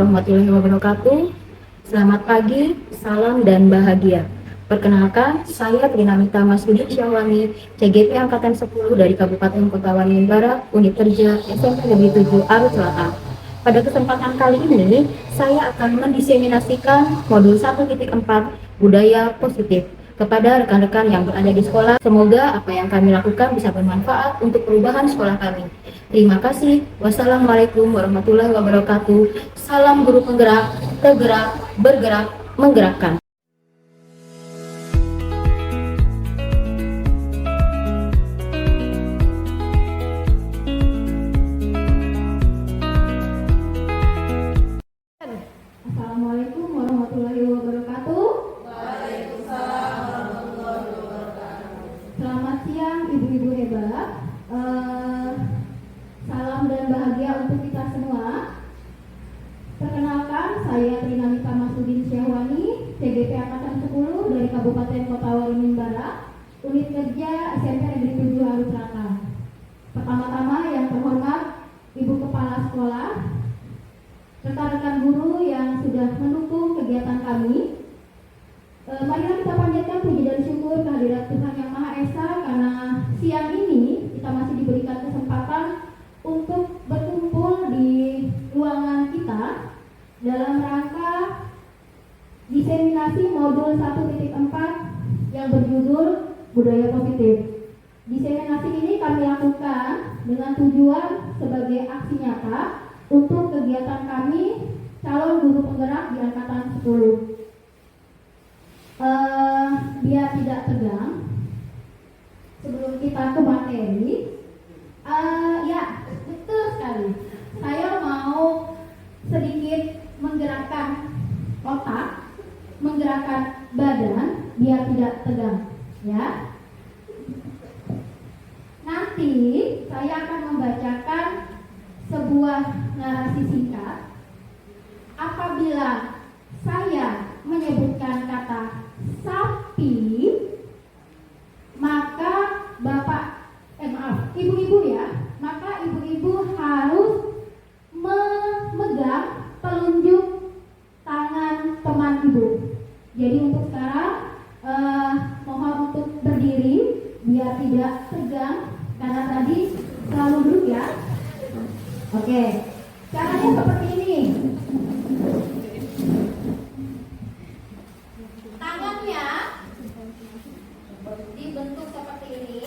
warahmatullahi wabarakatuh. Selamat pagi, salam dan bahagia. Perkenalkan, saya Trinamita Masudi Syahwani, CGP Angkatan 10 dari Kabupaten Kota Waringin Barat, Unit Kerja SMP Negeri 7 Arus Selatan. Pada kesempatan kali ini, saya akan mendiseminasikan modul 1.4 Budaya Positif kepada rekan-rekan yang berada di sekolah. Semoga apa yang kami lakukan bisa bermanfaat untuk perubahan sekolah kami. Terima kasih. Wassalamualaikum warahmatullahi wabarakatuh. Salam guru penggerak, tergerak, bergerak, menggerakkan. Assalamualaikum warahmatullahi wabarakatuh. Selamat siang ibu-ibu hebat. Salam dan bahagia untuk kita semua. Perkenalkan, saya Trinamita Masudin Syahwani, CGP Angkatan 10 dari Kabupaten Kota Waringin Barat, Unit Kerja SMP Negeri 7 Arus Selatan. Pertama-tama yang terhormat Ibu Kepala Sekolah, rekan-rekan guru yang sudah mendukung kegiatan kami. Marilah kita panjatkan puji dan syukur kehadirat Tuhan Yang Maha Esa karena siang ini kita masih diberikan kesempatan untuk berkumpul di ruangan kita dalam rangka diseminasi modul 1.4 yang berjudul Budaya Positif. Diseminasi ini kami lakukan dengan tujuan sebagai aksi nyata untuk kegiatan kami calon guru penggerak di Angkatan 10. Biar tidak tegang, sebelum kita ke materi, ya betul sekali, saya mau sedikit menggerakkan otak, menggerakkan badan biar tidak tegang, ya. Nanti saya akan membacakan sebuah narasi singkat. Apabila saya menyebutkan kata sapi, maka ibu-ibu ya, maka ibu-ibu harus memegang telunjuk tangan teman ibu. Jadi untuk sekarang mohon untuk berdiri biar tidak tegang karena tadi selalu duduk ya. Oke, caranya seperti ini. Tangannya dibentuk seperti ini.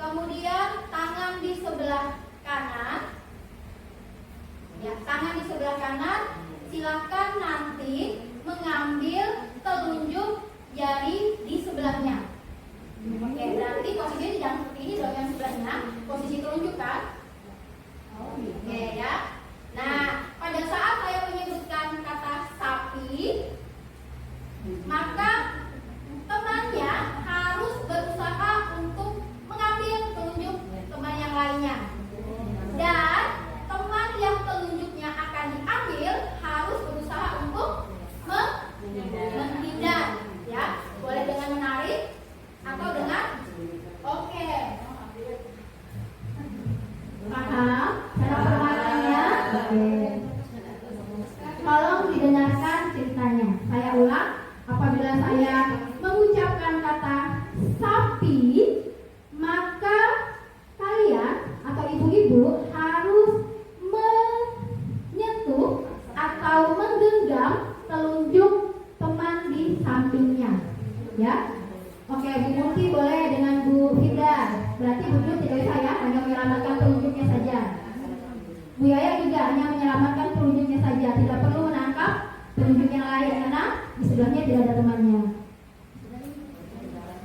Kemudian tangan di sebelah kanan. Ya, tangan di sebelah kanan. Silakan nanti mengambil telunjuk jari di sebelahnya. Oke, berarti posisinya jangan seperti ini dong yang sebelahnya. Posisi telunjuk kan? Oke ya. Nah, pada saat saya menyebutkan kata sapi, maka temannya harus berusaha untuk mengambil telunjuk teman yang lainnya. Dan teman yang telunjuknya akan diambil harus berusaha untuk menghindar, ya. Boleh dengan menarik atau dengan oke. Paham cara permainannya? Tolong didengarkan ceritanya. Saya ulang. Apabila saya mengucapkan kata sapi, maka kalian atau ibu-ibu harus menyentuh atau menggenggam telunjuk teman di sampingnya. Ya. Oke, Bu Muti boleh dengan Bu Fida. Berarti Bu Fida tidak usah ya, hanya menyelamatkan telunjuknya saja. Bu Yaya juga hanya menyelamatkan telunjuknya saja, tidak perlu menangkap telunjuk yang lain karena di sebelahnya tidak ada temannya.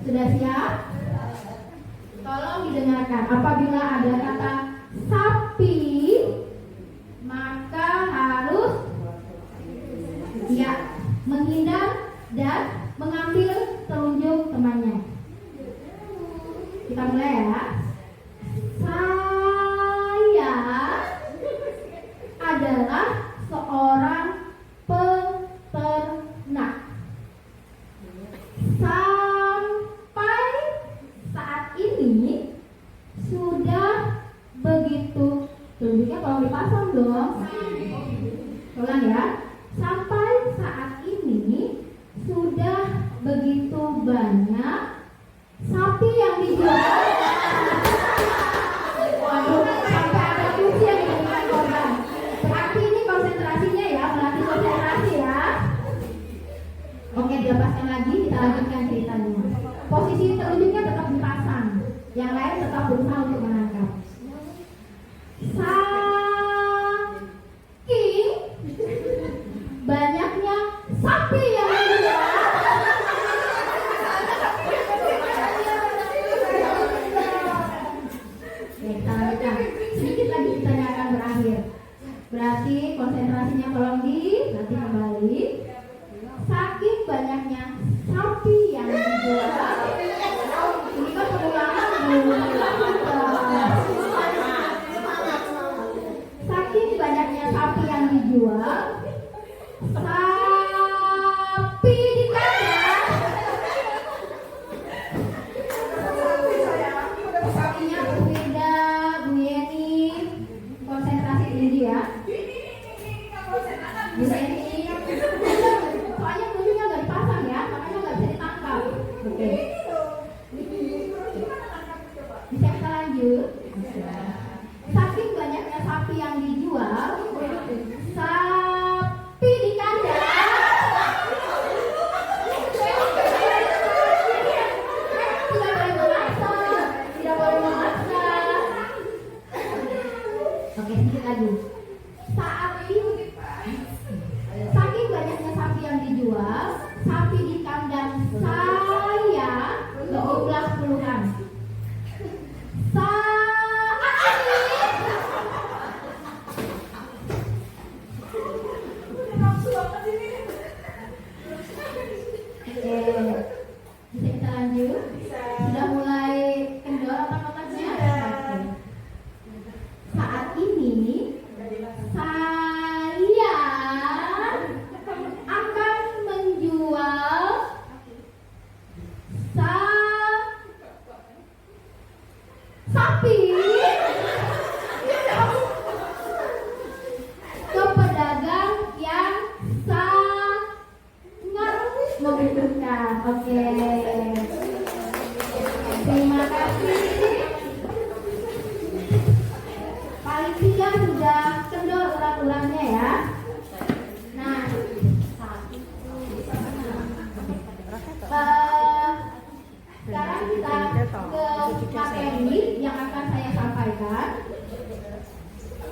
Sudah siap? Tolong didengarkan. Apabila ada kata sapi, maka harus ya menghindar dan mengambil telunjuk temannya. Kita mulai ya. Saya adalah seorang peternak. Sampai saat ini sudah begitu. Telunjuknya kalau dipasang dong. Ulang ya. Sampai saat ini sudah begitu banyak sapi yang dijual. Waduh, sampai ada kursi yang dijadikan korban. Berarti ini konsentrasinya ya, melatih konsentrasi ya. Oke, dilepaskan lagi, kita lanjutkan ceritanya. Posisi telunjuknya tetap dipasang, yang lain tetap berusaha untuk menangkap. Saking banyaknya sapi yang dijual. Kita lanjutkan. Sedikit lagi ceritanya akan berakhir. Berarti konsentrasinya tolong dilatih kembali. Saking banyaknya sapi yang dijual. Ini kan pengulangan saking banyaknya sapi yang dijual, sapi di kandang. Sapinya berbeda, Bu Yeni. Konsentrasi tinggi ya. Bu Yeni. Soalnya kunjungnya nggak dipasang ya, makanya nggak bisa ditangkap. Oke. Bisa kita lanjut. Saking banyaknya sapi yang dijual, sapi di kandang. Tidak boleh memaksa, tidak boleh memaksa. Oke, sedikit lagi. Saat ini, saking banyaknya sapi yang dijual, sapi di kandang saya berjumlah puluhan. Saat ini oke, bisa kita lanjut? Sudah mulai kendor otak-otaknya? Oke. Saat ini saya akan menjual sapi ke pedagang yang sangat membutuhkan. Oke. Terima kasih. Paling tidak sudah kendor urat-uratnya ya. Nah, sekarang kita ke materi yang akan saya sampaikan.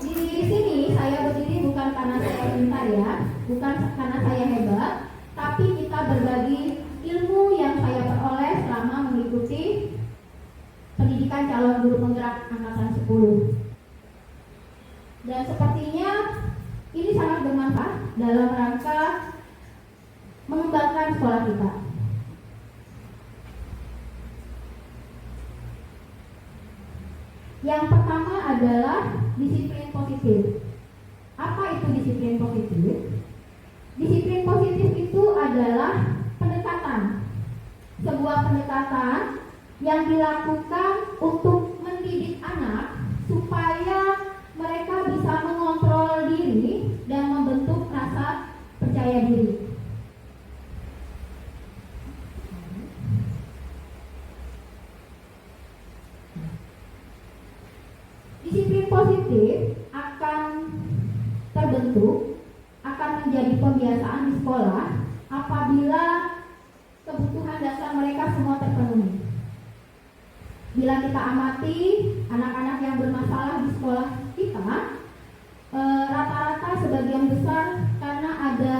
Di sini saya berdiri bukan karena saya pintar ya, bukan karena saya hebat, tapi kita berbagi ilmu yang saya peroleh selama mengikuti pendidikan calon guru penggerak angkatan 10. Dan sepertinya ini sangat bermanfaat dalam rangka mengembangkan sekolah kita. Yang pertama adalah disiplin positif. Apa itu disiplin positif? Disiplin positif itu adalah pendekatan. Sebuah pendekatan yang dilakukan untuk mendidik anak supaya mereka bisa mengontrol diri dan membentuk rasa percaya diri. Disiplin positif akan terbentuk, akan menjadi pembiasaan di sekolah apabila kebutuhan dasar mereka semua terpenuhi. Bila kita amati anak-anak yang bermasalah di sekolah kita, rata-rata sebagian besar karena ada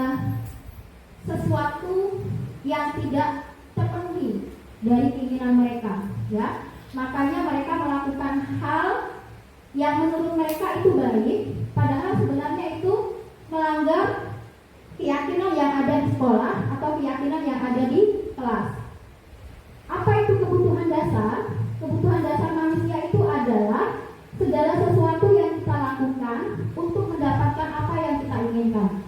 sesuatu yang tidak terpenuhi dari keinginan mereka, ya. Makanya mereka melakukan hal yang menurut mereka itu baik, padahal sebenarnya itu melanggar keyakinan yang ada di sekolah atau keyakinan yang ada di kelas. Apa itu kebutuhan dasar? Kebutuhan dasar manusia itu adalah segala sesuatu yang kita lakukan untuk mendapatkan apa yang kita inginkan.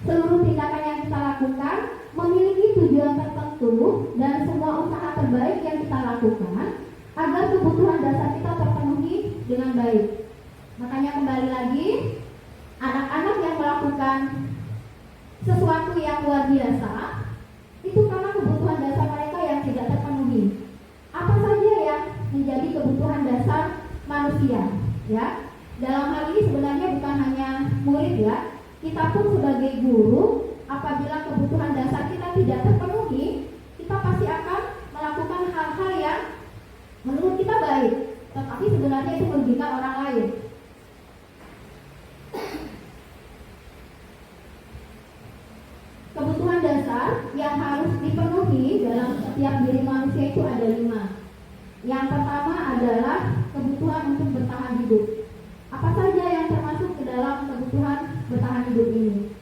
Seluruh tindakan yang kita lakukan memiliki tujuan tertentu dan semua usaha terbaik yang kita lakukan agar kebutuhan dasar kita terpenuhi dengan baik. Makanya kembali lagi, Anak-anak yang melakukan sesuatu yang luar biasa itu karena kebutuhan dasar mereka yang tidak terpenuhi. Apa saja yang menjadi kebutuhan dasar manusia, ya? Dalam hal ini sebenarnya bukan hanya murid, ya. Kita pun sebagai guru, apabila kebutuhan dasar kita tidak terpenuhi, kita pasti akan melakukan hal-hal yang menurut kita baik, tetapi sebenarnya itu merugikan orang lain. Kebutuhan dasar yang harus dipenuhi dalam setiap diri manusia itu ada 5. Yang pertama adalah kebutuhan untuk bertahan hidup. Apa saja yang termasuk ke dalam kebutuhan bertahan hidup ini?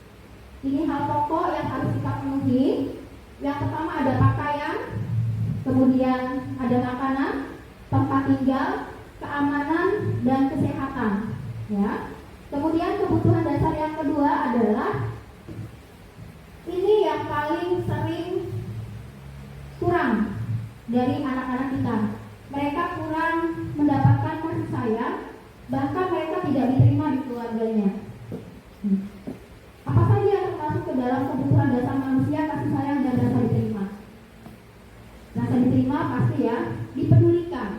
Ini hal pokok yang harus kita penuhi. Yang pertama ada pakaian, kemudian ada makanan, tempat tinggal, keamanan, dan kesehatan. Ya. Kemudian kebutuhan dasar yang kedua adalah ini yang paling sering kurang dari anak-anak kita. Mereka kurang mendapatkan kasih sayang, bahkan mereka tidak diterima di keluarganya. Apa saja yang termasuk ke dalam kebutuhan dasar manusia, kasih sayang dan rasa diterima? Rasa diterima pasti, ya, dipedulikan.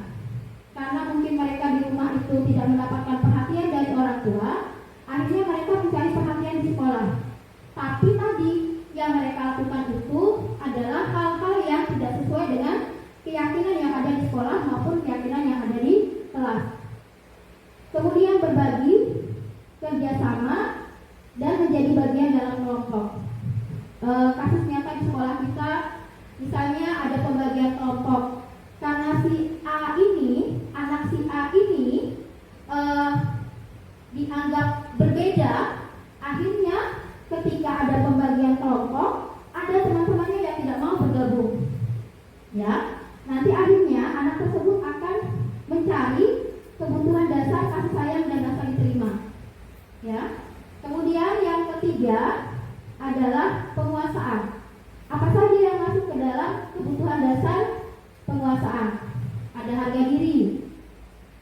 Karena mungkin mereka di rumah itu tidak mendapatkan perhatian dari orang tua, akhirnya mereka mencari perhatian di sekolah. Tapi tadi yang mereka lakukan itu adalah hal-hal yang tidak sesuai dengan keyakinan yang ada di sekolah maupun keyakinan yang ada di kelas. Kemudian berbagi, kerjasama, dan menjadi bagian dalam kelompok. Kasus nyata di sekolah kita, misalnya ada pembagian kelompok. Karena si A ini, anak si A ini dianggap berbeda, akhirnya ketika ada pembagian kelompok, ada teman-temannya yang tidak mau bergabung. Ya, nanti akhirnya anak tersebut akan mencari kebutuhan dasar kasih sayang dan rasa diterima. Ya. Kemudian yang ketiga adalah penguasaan. Apa saja yang masuk ke dalam kebutuhan dasar penguasaan? Ada harga diri.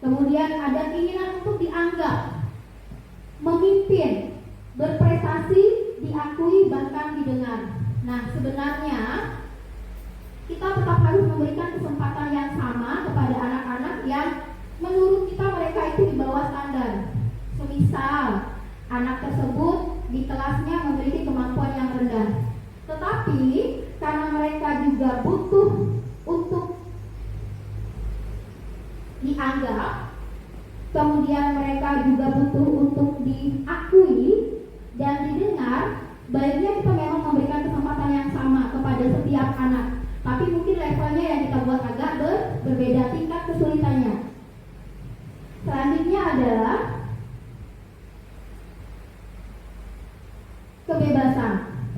Kemudian ada keinginan untuk dianggap, memimpin, berprestasi, diakui, bahkan didengar. Nah, sebenarnya kita tetap harus memberikan kesempatan yang sama kepada anak-anak yang menurut kita mereka itu di bawah standar. Semisal anak tersebut di kelasnya memiliki kemampuan yang rendah, tetapi karena mereka juga butuh untuk dianggap, kemudian mereka juga butuh untuk diakui dan didengar, baiknya kita memang memberikan kesempatan yang sama kepada setiap anak. Tapi mungkin levelnya yang kita buat agak berbeda tingkat kesulitannya. Selanjutnya adalah kebebasan.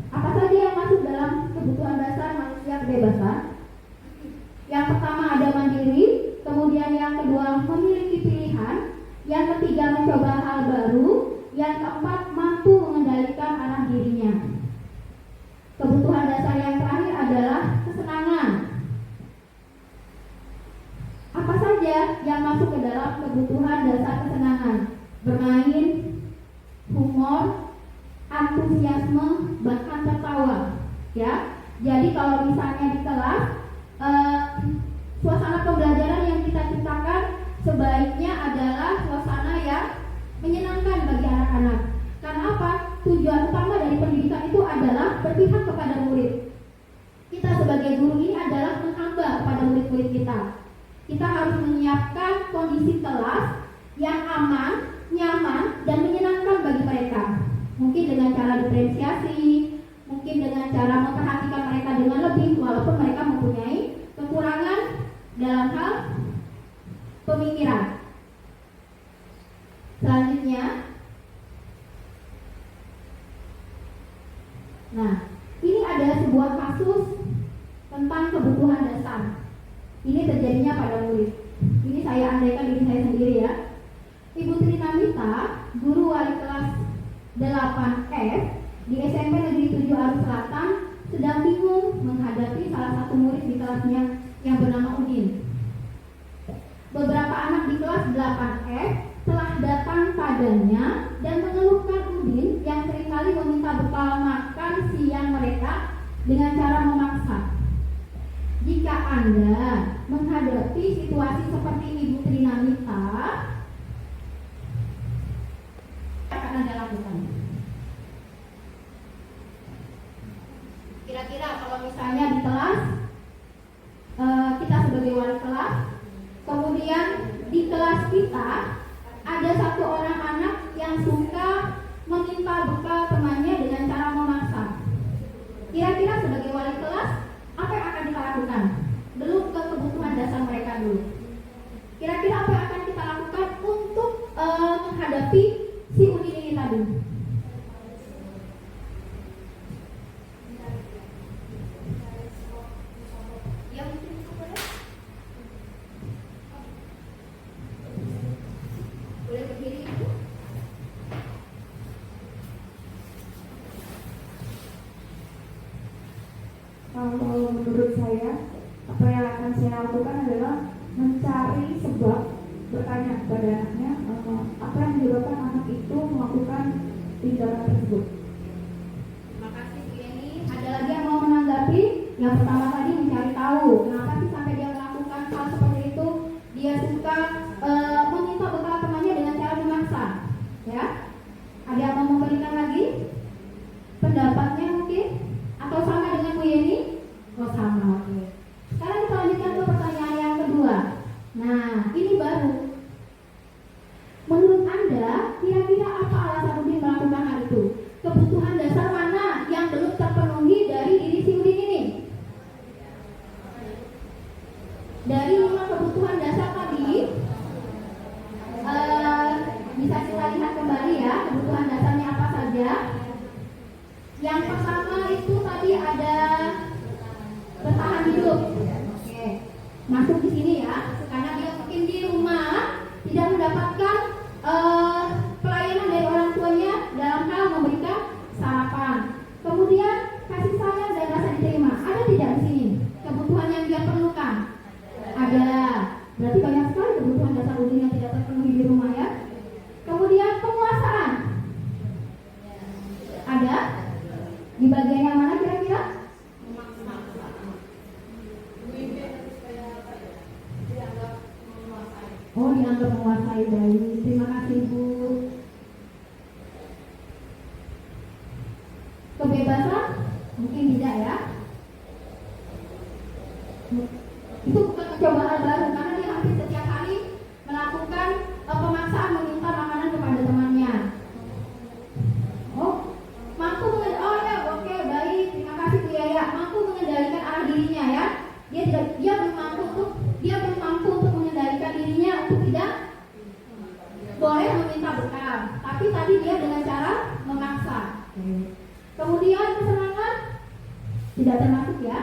Apa saja yang masuk dalam kebutuhan dasar manusia kebebasan? Yang pertama ada mandiri, kemudian yang kedua memiliki pilihan, yang ketiga mencoba hal baru, yang keempat mampu mengendalikan arah dirinya. Kebutuhan dasar yang terakhir adalah kesenangan. Apa saja yang masuk ke dalam kebutuhan dasar kesenangan? Bermain, humor, antusiasme, bahkan tertawa. Ya, jadi kalau misalnya di kelas suasana pembelajaran yang kita ciptakan sebaiknya adalah suasana yang menyenangkan bagi anak-anak. Karena apa? Tujuan utama dari pendidikan itu adalah berpihak kepada murid. Kita sebagai guru ini adalah menghamba kepada murid-murid kita. Kita harus menyiapkan kondisi kelas yang aman, nyaman, dan menyenangkan bagi mereka. Mungkin dengan cara diferensiasi, mungkin dengan cara memperhatikan mereka dengan lebih, walaupun mereka mempunyai kekurangan dalam hal pemikiran. Selanjutnya, nah, ini ada sebuah kasus tentang kebutuhan dasar. Ini terjadinya pada murid. Ini saya andaikan diri saya sendiri, ya. Ibu Trinamita, guru wali kelas 8F di SMP Negeri 7 Arus Selatan, sedang bingung menghadapi salah satu murid di kelasnya yang bernama Udin. Beberapa anak di kelas 8F telah datang padanya dan mengeluhkan Udin yang seringkali meminta bekal makan siang mereka dengan cara memaksa. Jika Anda menghadapi situasi seperti Ibu Trinamita, akan Anda lakukan? Kira-kira kalau misalnya di kelas, kita sebagai wali kelas, kemudian di kelas kita ada satu orang anak yang suka meminta bekal temannya dengan cara memaksa. Kira-kira sebagai wali kelas, apa yang akan kita lakukan? Belum ke kebutuhan dasar mereka dulu. Kira-kira apa yang akan kita lakukan untuk menghadapi si Udin ini tadi? Boleh berdiri, Ibu? Kalau menurut saya, apa yang akan saya lakukan adalah mencari sebab, bertanya kepada anaknya apa yang menyebabkan anak itu melakukan tindakan tersebut. Terima kasih Bu Yeni. Ada lagi yang mau menanggapi? Yang pertama tadi mencari tahu kenapa sih sampai dia melakukan hal seperti itu. Dia suka meminta bekal temannya dengan cara memaksa. Ya, ada yang mau memberikan lagi pendapatnya mungkin? Atau sama dengan Bu Yeni? Oh sama, oke. Sekarang kita lanjutkan ke pertanyaan yang kedua. Nah, ini baru. Menurut Anda, kira-kira apa alasan Udin melakukan hal itu? Kebutuhan dasar mana yang belum terpenuhi dari diri si Udin ini? Dari 5 kebutuhan dasar tadi, bisa kita lihat kembali ya, kebutuhan dasarnya apa saja. Yang pertama itu tadi ada bertahan hidup. Oke, masuk di sini ya, karena dia mungkin di rumah tidak mendapatkan pelayanan dari orang tuanya dalam hal memberikan sarapan. Kemudian kasih sayang dan rasa diterima. Ada tidak di sini kebutuhan yang dia perlukan? Ada. Berarti banyak sekali kebutuhan dasar Udin yang tidak terpenuhi di rumah ya. Kemudian penguasaan. Ada. Di bagian yang mana kira-kira? Oh, dianggap menguasai. Baik. Terima kasih Bu. Kebebasan? Mungkin tidak ya. Itu bukan pencobaan baru karena dia hampir setiap hari melakukan pemaksaan meminta makanan kepada temannya. Oh, mampu oh ya, oke, baik, terima kasih Bu Yaya. Mampu mengendalikan arah dirinya ya. Dia belum mampu untuk mengendalikan dirinya untuk tidak boleh meminta bekal. Tapi tadi dia dengan cara memaksa. Kemudian kesenangan tidak termasuk ya.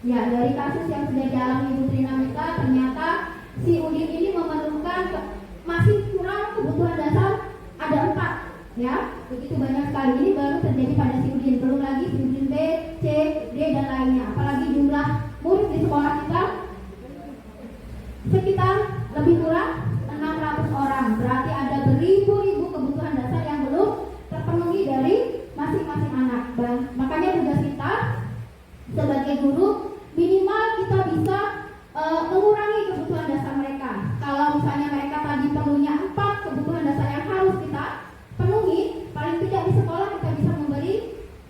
Ya, dari kasus yang sudah dialami Ibu Trinamita, ternyata si Udin ini memerlukan masih kurang kebutuhan dasar ada 4 ya, begitu banyak sekali. Ini baru terjadi pada si Udin, belum lagi si Udin B, C, D dan lainnya. Apalagi jumlah murid di sekolah kita sekitar lebih kurang 600 orang. Berarti ada beribu-ribu kebutuhan dasar yang belum terpenuhi dari masing-masing anak. Makanya tugas kita sebagai guru minimal kita bisa mengurangi kebutuhan dasar mereka. Kalau misalnya mereka tadi perlunya 4 kebutuhan dasar yang harus kita penuhi, paling tidak di sekolah kita bisa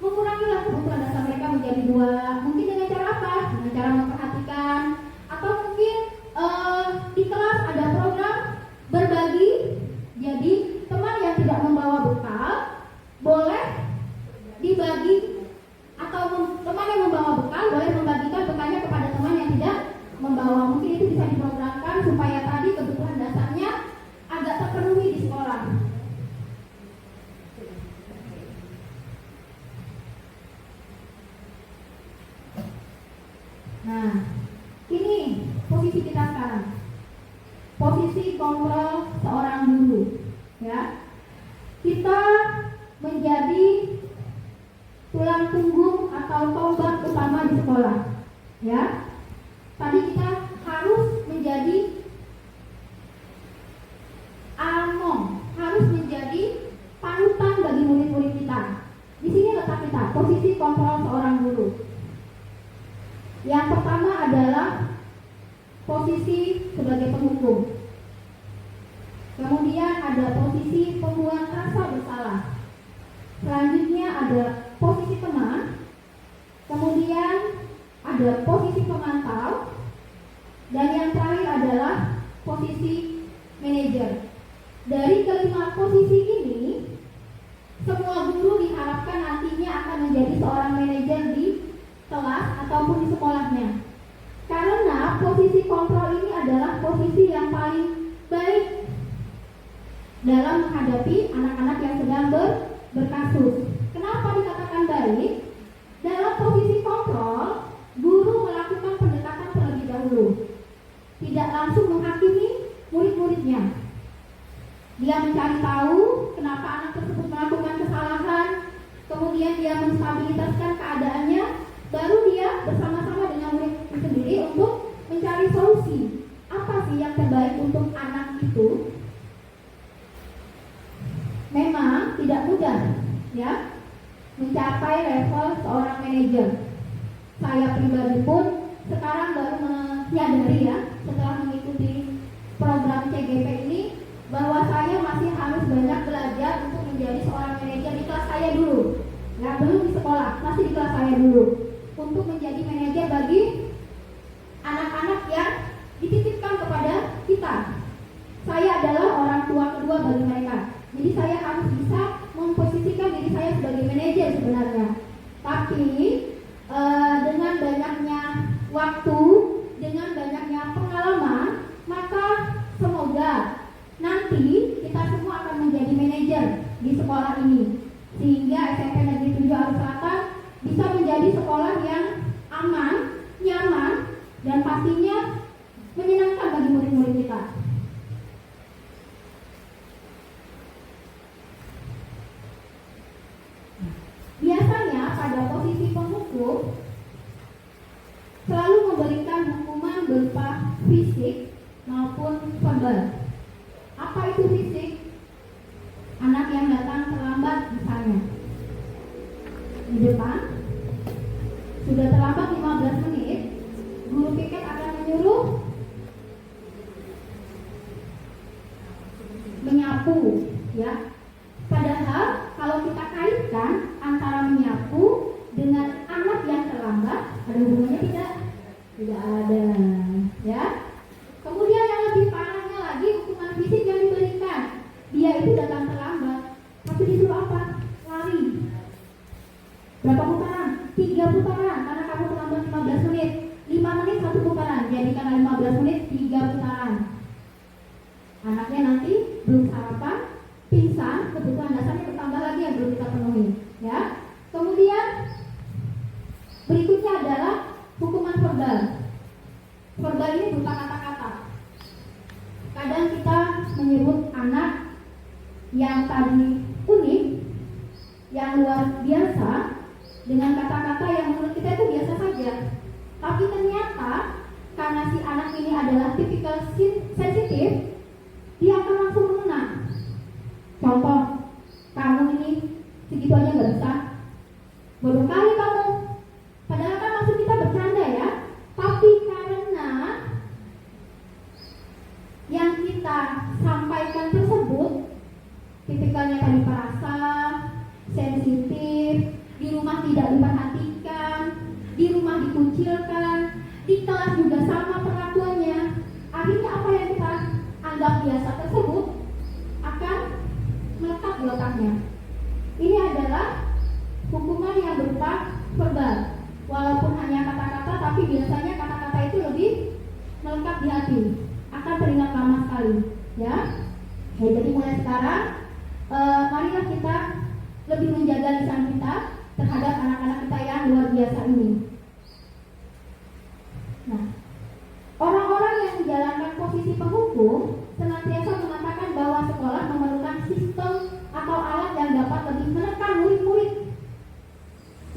mengurangilah kebutuhan dasar mereka menjadi 2. Mungkin dengan cara apa? Dengan cara memperhatikan, atau mungkin di kelas ada program berbagi. Jadi teman yang tidak membawa bekal boleh dibagi, atau teman yang membawa bekal boleh membagikan bekalnya kepada teman yang tidak membawa. Mungkin itu bisa diprogramkan supaya tadi kebutuhan dasarnya agak terpenuhi di sekolah. Nah, ini posisi kita sekarang. Posisi kontrol seorang guru, ya. Kita menjadi tulang punggung atau tombak utama di sekolah, ya. Tadi kita harus menjadi menjadi almong, harus menjadi panutan bagi murid-murid kita. Di sini letak kita, posisi kontrol seorang guru. Yang pertama adalah posisi sebagai penghukum. Kemudian ada posisi pembuat rasa bersalah. Selanjutnya ada posisi teman. Kemudian ada posisi pemantau. Dan yang terakhir adalah posisi manajer. Dari kelima posisi ini, semua guru diharapkan nantinya akan menjadi seorang manajer di kelas ataupun di sekolahnya. Karena posisi kontrol ini adalah posisi yang paling baik dalam menghadapi anak-anak yang sedang berkasus. Kenapa dikatakan baik? Dalam posisi kontrol, guru melakukan pendekatan terlebih dahulu, tidak langsung menghakimi murid-muridnya. Dia mencari tahu kenapa anak tersebut melakukan kesalahan, kemudian dia menstabilitaskan keadaannya, baru dia bersama-sama dengan murid sendiri untuk mencari solusi. Apa sih yang terbaik untuk anak itu? Memang tidak mudah, ya, mencapai level seorang manajer. Saya pribadi pun sekarang baru menyadari, ya, setelah mengikuti program CGP ini, bahwa saya masih harus banyak belajar untuk menjadi seorang manajer di kelas saya dulu. Ya, belum di sekolah, masih di kelas saya dulu. Untuk menjadi manajer bagi anak-anak yang dititipkan kepada kita. Saya adalah orang tua kedua bagi mereka. Jadi saya harus bisa memposisikan diri saya sebagai manajer sebenarnya. Tapi dengan banyaknya waktu, dengan banyaknya pengalaman, maka semoga nanti kita semua akan menjadi manajer di sekolah ini, sehingga SMP Negeri 7 Arus Selatan bisa menjadi sekolah yang aman, nyaman, dan pastinya menyenangkan bagi murid-murid kita. Biasanya pada posisi penghukum selalu memberikan hukuman berupa fisik maupun verbal. Apa itu fisik? Anak yang datang terlambat misalnya di depan, sudah terlambat 15 menit, guru piket akan menyuruh menyapu, ya. Padahal kalau kita kaitkan antara menyapu dengan anak yang terlambat, ada hubungannya tidak? Tidak ada, ya. Kemudian yang lebih parahnya lagi, hukuman fisik yang diberikan. Dia itu datang terlambat, tapi disuruh apa? Lari. Berapa putaran? 3 putaran, karena kamu terlambat 15 menit. 5 menit 1 putaran, jadi karena 15 menit 3 putaran. Anaknya nanti belum sarapan, pingsan, kebutuhan dasarnya bertambah lagi yang belum kita penuhi, ya. Kemudian berikutnya adalah hukuman verbal. Verbal ini berupa kata-kata. Kadang kita menyebut anak yang tadi unik, yang luar biasa, dengan kata-kata yang menurut kita itu biasa saja. Tapi ternyata karena si anak ini adalah tipikal sensitif, dia akan langsung mengena. Contoh, kamu ini segitu aja nggak bisa, bodoh kali kamu. Padahal kan maksud kita bercanda, ya. Tapi karena yang kita sampaikan tersebut tipikalnya tadi perasa, sensitif, di rumah tidak diperhatikan, di rumah dikucilkan, di kelas juga sama perlakuannya. Akhirnya apa yang kita anggap biasa tersebut akan melekat di otaknya. Ini adalah hukuman yang berupa verbal. Walaupun hanya kata-kata, tapi biasanya kata-kata itu lebih melekat di hati, akan teringat lama sekali, ya. Jadi mulai sekarang, marilah kita lebih menjaga lisan kita terhadap anak-anak kita yang luar biasa ini. Nah, orang-orang yang menjalankan posisi penghukum senantiasa mengatakan bahwa sekolah memerlukan sistem atau alat yang dapat lebih menekan murid-murid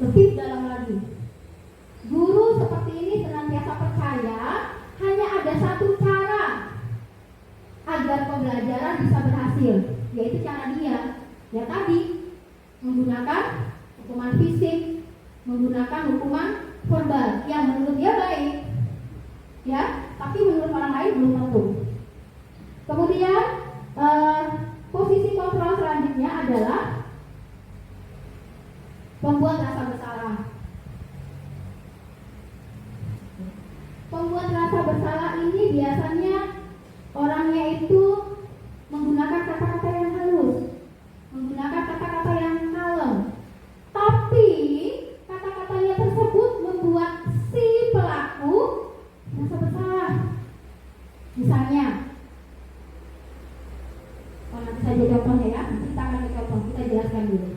lebih dalam lagi. Guru seperti ini senantiasa percaya hanya ada satu cara berhasil, yaitu cara dia, ya tadi, menggunakan hukuman fisik, menggunakan hukuman verbal yang menurut dia baik, ya, tapi menurut orang lain belum tentu. Kemudian posisi kontrol selanjutnya adalah membuat rasa bersalah. Pembuat rasa bersalah ini biasanya orangnya itu menggunakan kata-kata yang halus, menggunakan kata-kata yang kalem, tapi kata-katanya tersebut membuat si pelaku merasa bersalah. Misalnya, nanti saja contohnya ya, kita akan contoh, kita jelaskan dulu.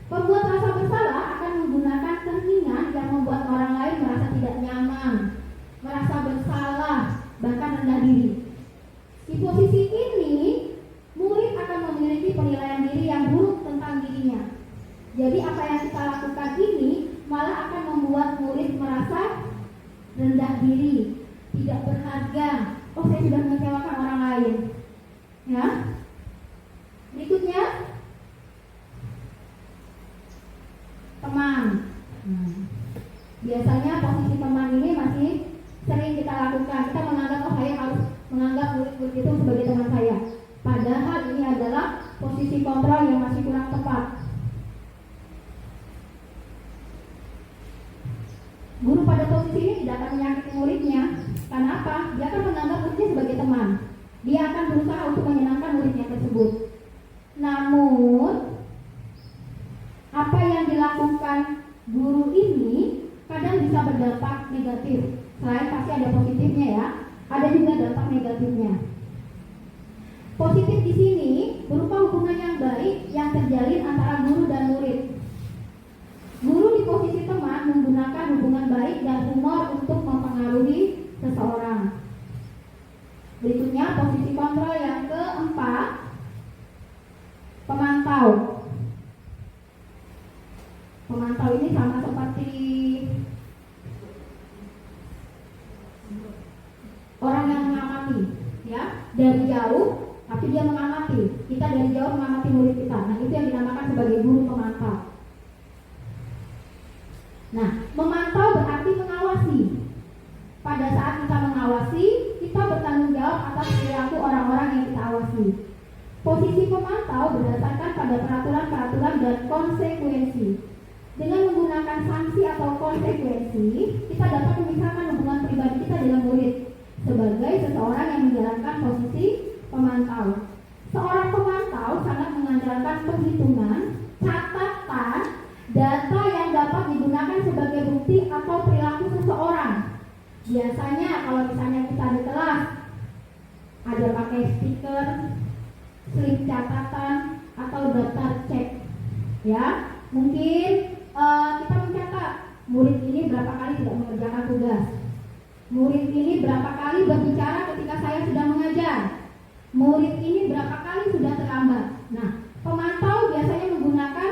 Pembuat rasa bersalah akan menggunakan keheningan yang membuat orang lain merasa tidak nyaman, merasa bersalah, bahkan rendah diri. Di posisi ini, murid akan memiliki penilaian diri yang buruk tentang dirinya. Jadi apa yang kita lakukan ini malah akan membuat murid merasa rendah diri, tidak berharga. Oh, saya sudah mengecewakan orang lain. Ya. Berikutnya, teman. Biasanya posisi teman ini masih sering kita lakukan. Kita menganggap, oh saya harus menganggap murid-murid itu sebagai teman saya. Padahal ini adalah posisi kontrol yang masih kurang tepat. Guru pada posisi ini tidak akan menyakiti muridnya. Karena apa? Dia akan menganggap muridnya sebagai teman. Dia akan berusaha untuk menyenangkan muridnya tersebut. Namun, apa yang dilakukan guru ini kadang bisa berdampak negatif. Selain pasti ada positifnya ya, ada juga dampak negatifnya. Positif di sini berupa hubungan yang baik yang terjalin antara guru dan murid. Guru di posisi teman menggunakan hubungan baik dan humor untuk mempengaruhi seseorang. Berikutnya posisi kontrol yang keempat, pemantau. Pemantau ini sama seperti orang yang mengamati, ya, dari jauh, tapi dia mengamati. Kita dari jauh mengamati murid kita. Nah, itu yang dinamakan sebagai guru pemantau. Nah, memantau berarti mengawasi. Pada saat kita mengawasi, kita bertanggung jawab atas perilaku orang-orang yang kita awasi. Posisi pemantau berdasarkan pada peraturan-peraturan dan konsekuensi. Dengan menggunakan sanksi atau konsekuensi, kita dapat memisahkan hubungan pribadi kita dengan murid sebagai seseorang yang menjalankan posisi pemantau. Seorang pemantau sangat mengandalkan perhitungan, catatan, data yang dapat digunakan sebagai bukti atau perilaku seseorang. Biasanya kalau misalnya kita di kelas ada pakai stiker, slip catatan, atau daftar cek, ya, mungkin kita mencatat murid ini berapa kali tidak mengerjakan tugas, murid ini berapa kali berbicara ketika saya sedang mengajar, murid ini berapa kali sudah terlambat. Nah, pemantau biasanya menggunakan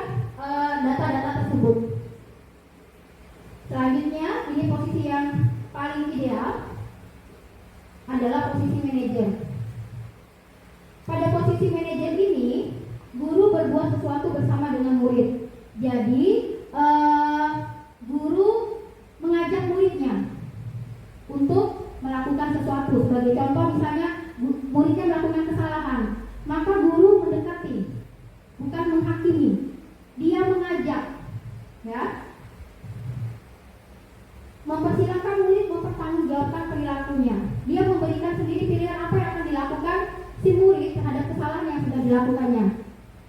data-data tersebut. Selanjutnya, ini posisi yang paling ideal adalah posisi manajer. Pada posisi manajer ini, guru berbuat sesuatu bersama dengan murid. Jadi, guru mengajak muridnya untuk melakukan sesuatu. Sebagai contoh, misalnya muridnya melakukan kesalahan, maka guru mendekati, bukan menghakimi. Dia mengajak, ya, mempersilahkan murid mempertanggungjawabkan perilakunya. Dia memberikan sendiri pilihan apa yang akan dilakukan si murid terhadap kesalahan yang sudah dilakukannya.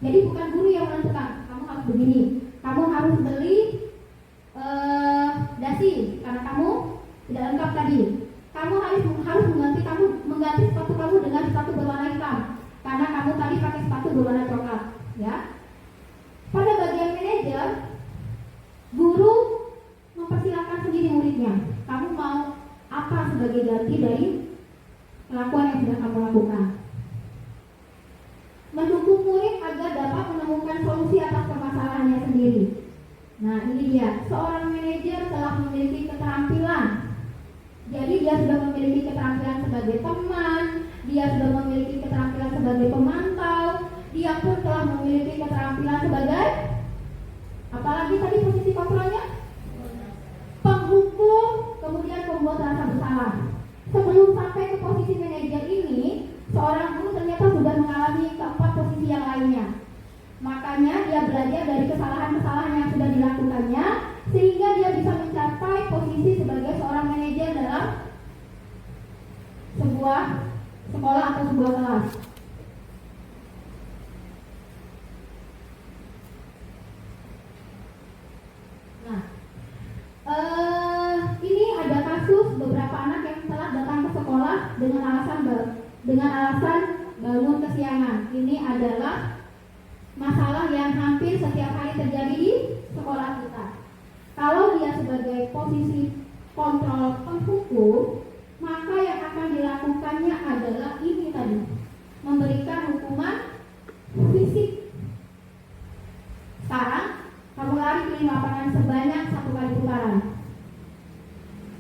Jadi bukan guru yang menentukan, kamu harus begini, kamu harus beli dasi karena kamu tidak lengkap tadi. Kamu harus mengganti sepatu kamu dengan sepatu berwarna hitam karena kamu tadi pakai sepatu berwarna coklat, ya. Pada bagian manajer, guru mempersilahkan sendiri muridnya. Kamu mau apa sebagai ganti dari kelakuan yang sudah kamu lakukan? Mendukung murid agar dapat menemukan solusi atas permasalahannya sendiri. Nah, ini dia. Seorang manajer telah memiliki keterampilan. Jadi dia sudah memiliki keterampilan sebagai teman, dia sudah memiliki keterampilan sebagai pemantau, dia pun telah memiliki keterampilan sebagai apalagi tadi posisi kontrolnya? Penghukum, kemudian pembuat rasa bersalah. Sebelum sampai ke posisi manajer ini, seorang guru ternyata sudah mengalami keempat posisi yang lainnya. Makanya dia belajar dari kesalahan-kesalahan yang sudah dilakukannya, sehingga dia bisa mencapai posisi sebagai seorang manajer dalam sebuah sekolah atau sebuah kelas. Nah, ini ada kasus beberapa anak yang telah datang ke sekolah dengan alasan bangun kesiangan. Ini adalah masalah yang hampir setiap hari terjadi di sekolah kita. Kalau dia sebagai posisi kontrol penghukum, maka yang akan dilakukannya adalah ini tadi, memberikan hukuman fisik. Sekarang kamu lari keliling lapangan sebanyak 1 kali putaran.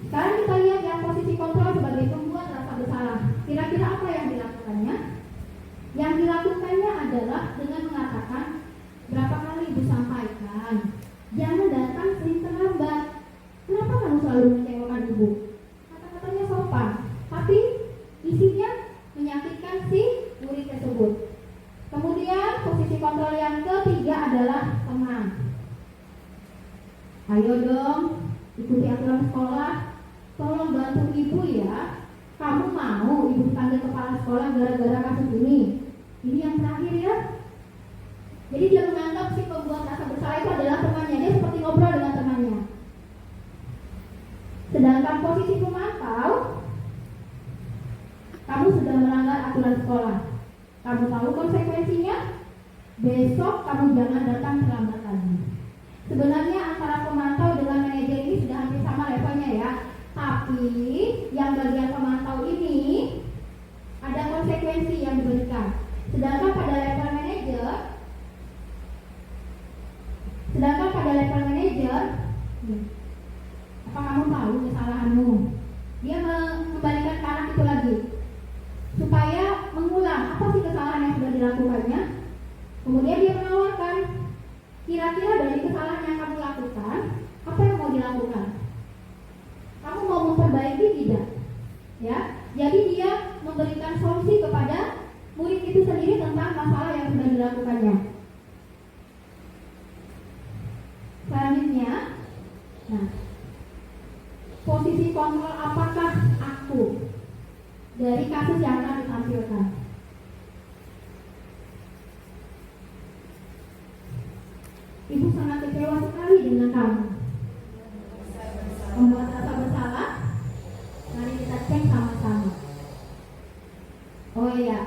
Sekarang kita lihat yang posisi kontrol sebagai pembuat rasa bersalah. Kira-kira apa yang dilakukannya? Yang dilakukannya adalah dengan mengatakan, berapa kali Ibu sampaikan, jangan datang sering terlambat. Kenapa kamu selalu mengecewakan Ibu? Kata-katanya sopan, tapi isinya menyakitkan si murid tersebut. Kemudian posisi kontrol yang ketiga adalah teman. Ayo dong, ikuti aturan sekolah. Tolong bantu Ibu ya. Kamu mau Ibu dipanggil kepala sekolah gara-gara kasus ini? Ini yang terakhir ya. Jadi dia menganggap si pembuat rasa bersalah itu adalah temannya. Dia seperti ngobrol dengan temannya. Sedangkan posisi pemantau, kamu sudah melanggar aturan sekolah. Kamu tahu konsekuensinya? Besok kamu jangan datang terlambat lagi. Sebenarnya antara pemantau dengan manajer ini sudah hampir sama levelnya ya. Tapi yang bagian pemantau ini ada konsekuensi yang diberikan. Sedangkan pada level manajer, apa kamu tahu kesalahanmu? Dia mengembalikan ke anak itu lagi supaya mengulang apa sih kesalahan yang sudah dilakukannya. Kemudian dia menawarkan, kira-kira dari kesalahan yang kamu lakukan, apa yang mau dilakukan? Kamu mau memperbaiki tidak? Ya, jadi dia memberikan solusi kepada murid itu sendiri tentang masalah yang sudah dilakukannya. Selanjutnya, nah, posisi kontrol apakah aku dari kasus yang akan ditampilkan? Ibu sangat kecewa sekali dengan kamu. Membuat rasa bersalah. Mari kita cek sama-sama. Oh iya,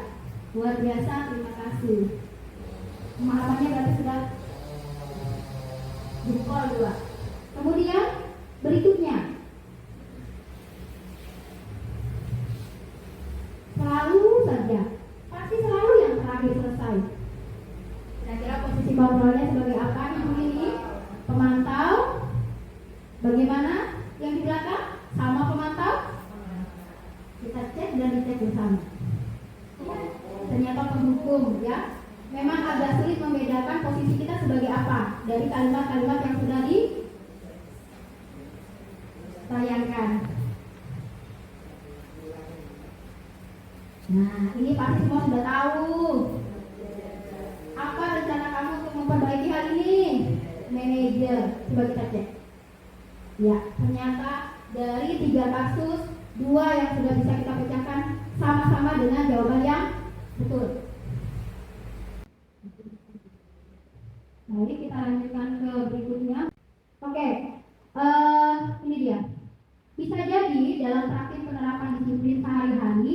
luar biasa, terima kasih. Pemahamannya berarti sudah jempol 2. Kemudian berikutnya, selalu saja, pasti selalu yang terakhir selesai. Kira-kira posisi kontrolnya sebagai apa yang ini? Pemantau. Bagaimana yang di belakang? Sama pemantau? Kita cek dan dicek bersama. Ternyata penghukum ya. Memang agak sulit membedakan posisi kita sebagai apa dari kalimat-kalimat yang sudah ditayangkan. Nah, ini pasti semua sudah tahu. Apa rencana kamu untuk memperbaiki hal ini? Manajer, coba kita cek. Ya, ternyata dari 3 kasus, 2 yang sudah bisa kita pecahkan sama-sama dengan jawaban yang betul. Mari kita lanjutkan ke berikutnya. Oke, ini dia. Bisa jadi dalam praktik penerapan disiplin sehari-hari,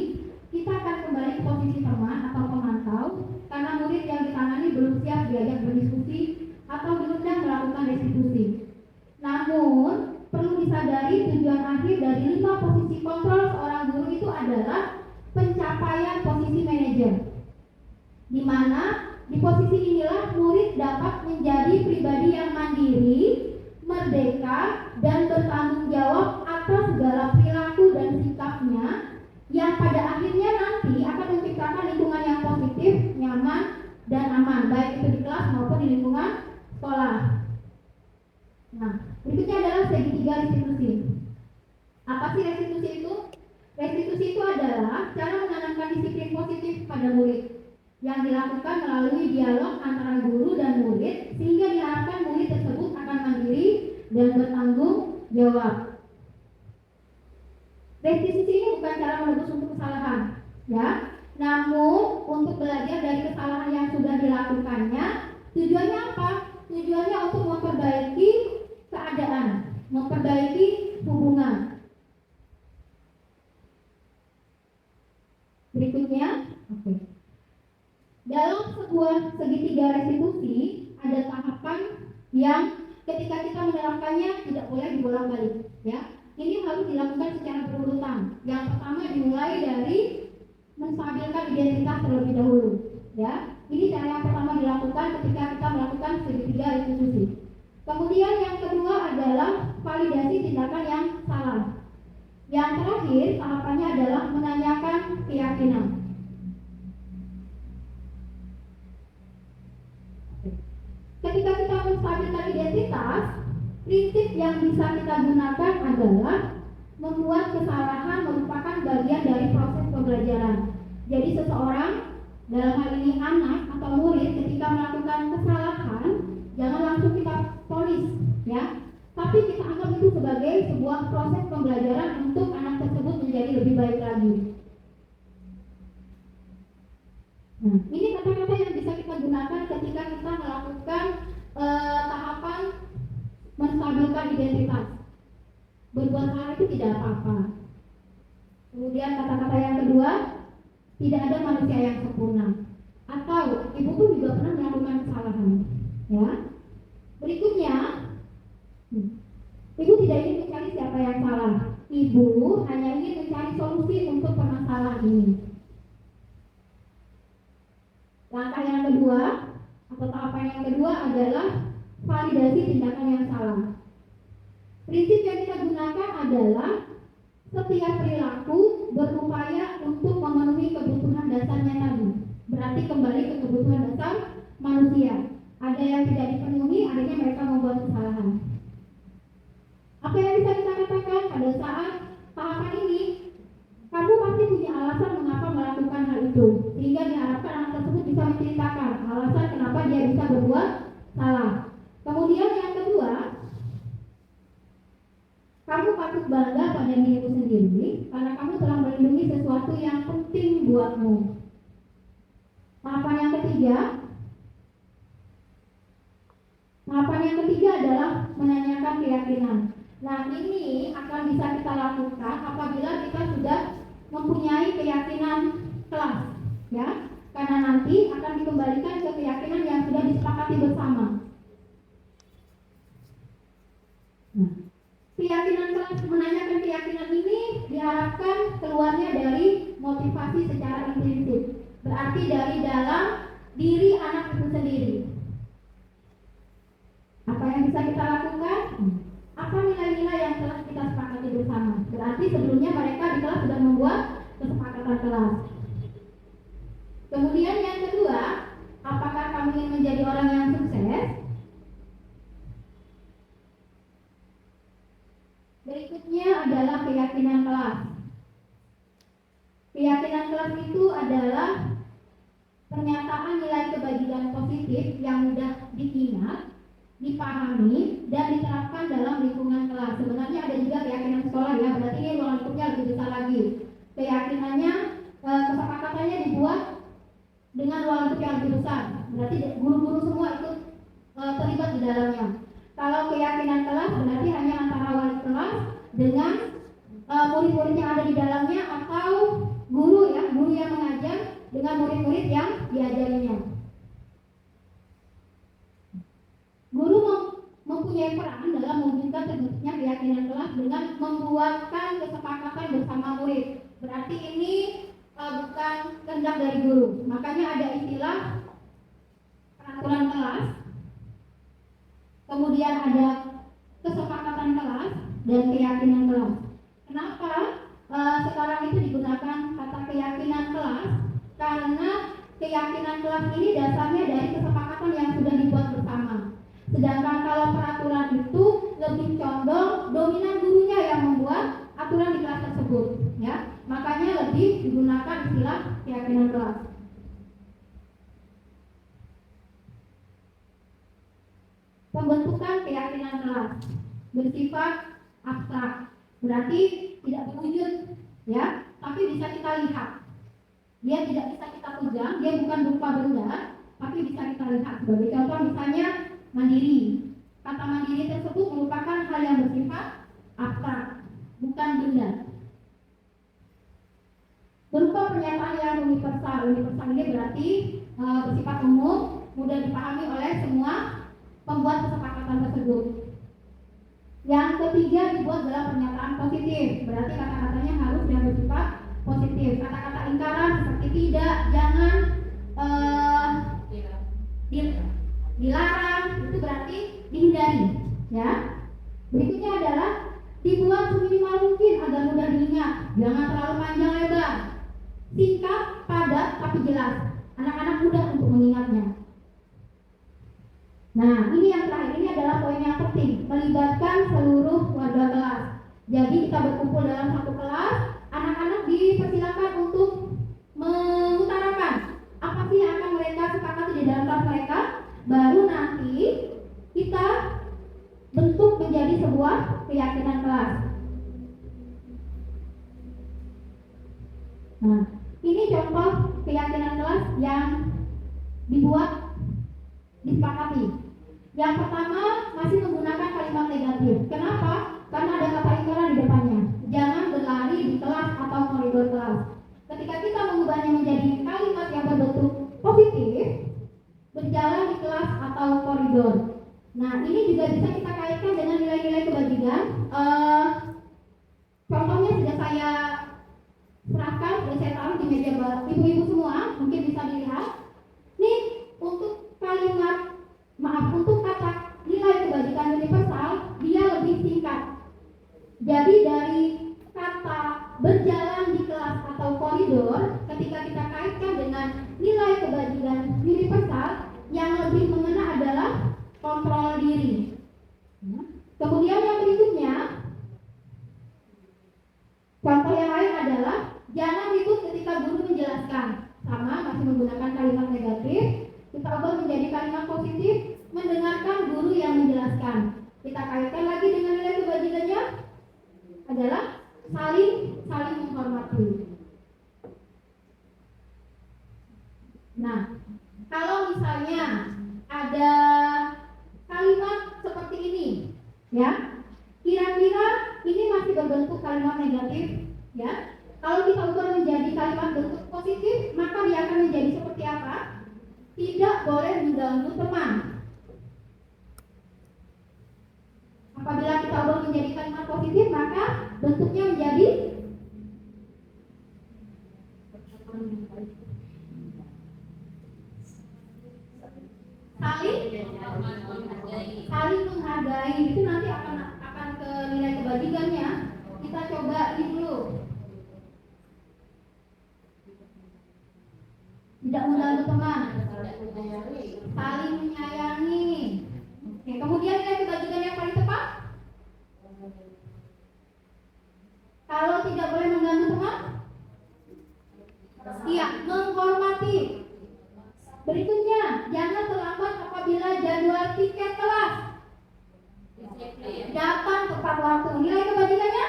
kita akan kembali ke posisi teman atau pemantau karena murid yang ditangani belum siap diajak berdiskusi atau diundang melakukan restitusi. Namun, perlu disadari tujuan akhir dari 5 posisi kontrol seorang guru itu adalah pencapaian posisi manajer, di mana di posisi inilah murid dapat menjadi pribadi yang mandiri, merdeka, dan bertanggung jawab atas segala perilaku dan sikapnya yang pada akhirnya nanti akan sekolah. Nah, berikutnya adalah segitiga restitusi. Apa sih restitusi itu? Restitusi itu adalah cara menanamkan disiplin positif pada murid yang dilakukan melalui dialog antara guru dan murid sehingga diharapkan murid tersebut akan mandiri dan bertanggung jawab. Restitusi ini bukan cara menebus untuk kesalahan, ya. Namun untuk belajar dari kesalahan yang sudah dilakukannya, tujuannya apa? Tujuannya untuk memperbaiki keadaan, memperbaiki hubungan. Berikutnya, oke. Dalam sebuah segitiga restitusi ada tahapan yang ketika kita menerapkannya tidak boleh dibolak-balik, ya. Ini harus dilakukan secara berurutan. Yang pertama dimulai dari menstabilkan identitas terlebih dahulu, ya. Ini cara yang pertama dilakukan ketika kita melakukan segitiga restitusi. Kemudian yang kedua adalah validasi tindakan yang salah. Yang terakhir tahapannya adalah menanyakan keyakinan. Ketika kita menstabilkan identitas, prinsip yang bisa kita gunakan adalah membuat kesalahan merupakan bagian dari proses pembelajaran. Jadi seseorang, dalam hal ini anak atau murid, ketika melakukan kesalahan, jangan langsung kita ponis, ya. Tapi kita anggap itu sebagai sebuah proses pembelajaran untuk anak tersebut menjadi lebih baik lagi. Nah, ini kata-kata yang bisa kita gunakan ketika kita melakukan tahapan menstabilkan identitas. Berbuat salah itu tidak apa-apa. Kemudian kata-kata yang kedua, tidak ada manusia yang sempurna. Atau ibu pun juga pernah melakukan kesalahan, ya. Berikutnya, ibu tidak ingin mencari siapa yang salah. Ibu hanya ingin mencari solusi untuk permasalahan ini. Langkah yang kedua atau tahapan yang kedua adalah validasi tindakan yang salah. Prinsip yang kita gunakan adalah setiap perilaku berupaya untuk memenuhi kebutuhan dasarnya tadi. Berarti kembali ke kebutuhan dasar manusia. Ada yang tidak dipenuhi, akhirnya mereka membuat kesalahan. Apa yang bisa kita katakan pada saat tahapan ini? Kamu pasti punya alasan mengapa melakukan hal itu, sehingga diharapkan anak tersebut bisa menceritakan alasan kenapa dia bisa berbuat salah. Kemudian yang kedua, kamu patut bangga pada dirimu sendiri karena kamu telah melindungi sesuatu yang penting buatmu. Tahapan yang ketiga adalah menanyakan keyakinan. Nah, ini akan bisa kita lakukan apabila kita sudah mempunyai keyakinan kelas, ya. Karena nanti akan dikembalikan ke keyakinan yang sudah disepakati bersama. Nah, keyakinan kelas, menanyakan keyakinan ini diharapkan keluarnya dari motivasi secara intrinsik. Berarti dari dalam diri anak itu sendiri. Apa yang bisa kita lakukan? Apa nilai-nilai yang telah kita sepakati bersama? Berarti sebelumnya mereka di kelas sudah membuat kesepakatan kelas. Kemudian yang kedua, apakah kamu ingin menjadi orang yang sukses? Berikutnya adalah keyakinan kelas. Keyakinan kelas itu adalah pernyataan nilai kebajikan positif yang mudah diingat, dipahami, dan diterapkan dalam lingkungan kelas. Sebenarnya ada juga keyakinan sekolah, ya. Berarti ini ruang lingkupnya lebih besar lagi. Keyakinannya, kesepakatannya dibuat dengan ruang lingkup yang lebih besar. Berarti guru-guru semua ikut terlibat di dalamnya. Kalau keyakinan kelas berarti hanya antara wali kelas dengan murid-murid yang ada di dalamnya, atau guru, ya, guru yang mengajar dengan murid-murid yang diajarinya. Guru mempunyai peran dalam mewujudkan terbentuknya keyakinan kelas dengan membuatkan kesepakatan bersama murid. Berarti ini bukan kehendak dari guru. Makanya ada istilah peraturan kelas, kemudian ada kesepakatan kelas dan keyakinan kelas. Kenapa sekarang itu digunakan kata keyakinan kelas? Karena keyakinan kelas ini dasarnya dari kesepakatan yang sudah dibuat bersama. Sedangkan kalau peraturan itu lebih condong dominan gurunya yang membuat aturan di kelas tersebut, ya. Makanya lebih digunakan istilah keyakinan kelas. Pembentukan keyakinan kelas bersifat abstrak, berarti tidak berwujud, ya, tapi bisa kita lihat. Dia tidak bisa kita pegang, dia bukan berupa benda, tapi bisa kita lihat. Sebagai contoh misalnya mandiri. Kata mandiri tersebut merupakan hal yang bersifat abstrak, bukan benda. Berupa pernyataan yang universal. Universal ini berarti bersifat umum, mudah dipahami oleh semua pembuat kesepakatan tersebut. Yang ketiga dibuat dalam pernyataan positif, berarti kata-katanya harus yang bersifat positif. Kata-kata ingkaran seperti tidak, jangan, dilarang, itu berarti dihindari, ya. Berikutnya adalah dibuat seminimal mungkin agar mudah diingat, jangan terlalu panjang lebar, singkat, padat, tapi jelas. Anak-anak mudah untuk mengingatnya. Nah, ini yang terakhir, ini adalah poin yang penting, melibatkan seluruh warga kelas. Jadi kita berkumpul dalam satu kelas, anak-anak dipersilakan untuk mengutarakan apa sih yang akan mereka sepakati di dalam kelas mereka, baru nanti kita bentuk menjadi sebuah keyakinan kelas. Nah, ini contoh keyakinan kelas yang dibuat, disepakati. Yang pertama masih menggunakan kalimat negatif. Kenapa? Karena ada kata ingkaran di depannya. Jangan berlari di kelas atau koridor kelas. Ketika kita mengubahnya menjadi kalimat yang berbentuk positif, berjalan di kelas atau koridor. Nah, ini juga bisa kita kaitkan dengan nilai-nilai kebajikan. Contohnya sudah saya serahkan, sudah saya taruh di meja ibu-ibu semua, mungkin bisa dilihat. Nih, untuk untuk kata nilai kebajikan universal, dia lebih singkat. Jadi dari kata berjalan di kelas atau koridor, ketika kita kaitkan dengan nilai kebajikan universal, yang lebih mengena adalah kontrol diri. Kemudian yang berikutnya, contoh yang lain adalah jangan ribut ketika guru menjelaskan. Sama, masih menggunakan kalimat negatif. Kita ubah menjadi kalimat positif, mendengarkan guru yang menjelaskan. Kita kaitkan lagi dengan nilai kebajikannya adalah saling menghormati. Nah, kalau misalnya ada kalimat seperti ini, ya, kira-kira ini masih berbentuk kalimat negatif, ya. Kalau kita ubah menjadi kalimat bentuk positif, maka dia akan menjadi seperti apa? Tidak boleh mengganggu teman. Apabila kita ubah menjadi kalimat positif, maka bentuknya menjadi saling menghargai. Itu nanti akan ke nilai kebajikannya. Kita coba ini dulu. Tidak mengganggu teman, saling menyayangi. Oke, kemudian nilai kebajikan yang paling tepat, kalau tidak boleh mengganggu teman, iya, menghormati. Berikutnya, jangan terlambat apabila jadwal tiket kelas. Datang tepat waktu. Nilai kebajikannya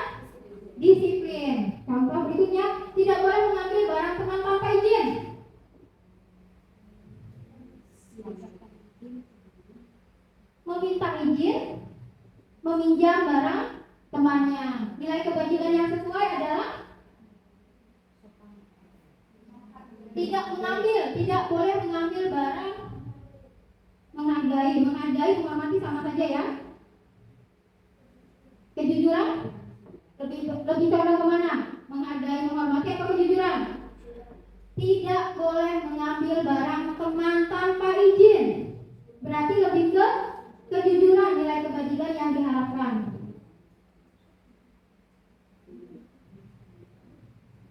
disiplin. Contoh berikutnya, tidak boleh mengambil barang teman tanpa izin. Meminta izin meminjam barang temannya. Nilai kebajikan yang sesuai adalah tidak boleh mengambil barang. Menghargai, menghormati sama saja, ya. Kejujuran lebih condong kemana? Menghargai, menghormati atau kejujuran? Tidak boleh mengambil barang teman tanpa izin. Berarti lebih ke kejujuran, nilai kebajikan yang diharapkan.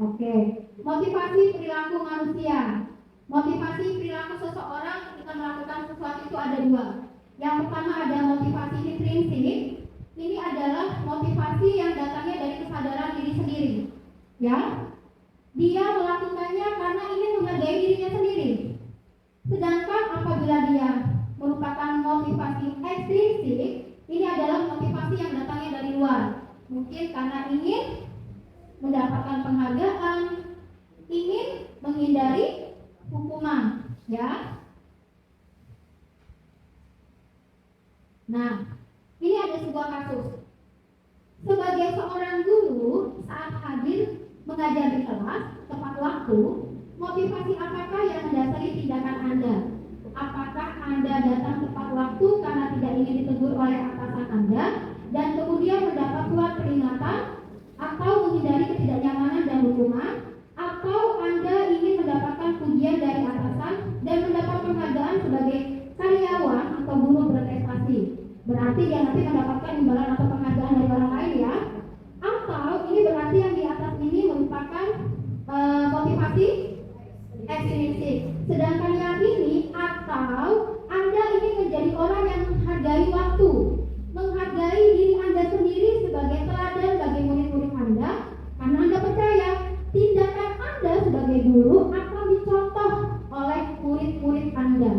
Oke, motivasi perilaku manusia. Motivasi perilaku seseorang ketika melakukan sesuatu itu ada dua. Yang pertama ada motivasi intrinsik. Ini adalah motivasi yang datangnya dari kesadaran diri sendiri. Ya, dia melakukannya karena ingin menghargai dirinya sendiri. Sedangkan apabila dia merupakan motivasi ekstrinsik, ini adalah motivasi yang datangnya dari luar. Mungkin karena ingin mendapatkan penghargaan, ingin menghindari hukuman, ya. Nah, ini ada sebuah kasus. Sebagai seorang guru, saat hadir mengajar di kelas tepat waktu, motivasi apakah yang mendasari tindakan Anda? Apakah Anda datang tepat waktu karena tidak ingin ditegur oleh atasan Anda dan kemudian mendapat surat peringatan, atau menghindari ketidaknyamanan dan hukuman, atau Anda ingin mendapatkan pujian dari atasan dan mendapat penghargaan sebagai karyawan atau guru berprestasi? Berarti dia nanti mendapatkan imbalan atau penghargaan dari orang lain, ya. Atau ini berarti yang di atas ini merupakan motivasi ekstrinsik. Sedangkan yang ini, atau Anda ingin menjadi orang yang menghargai waktu, menghargai diri Anda sendiri sebagai teladan bagi murid-murid Anda, karena Anda percaya tindakan Anda sebagai guru akan dicontoh oleh murid-murid Anda.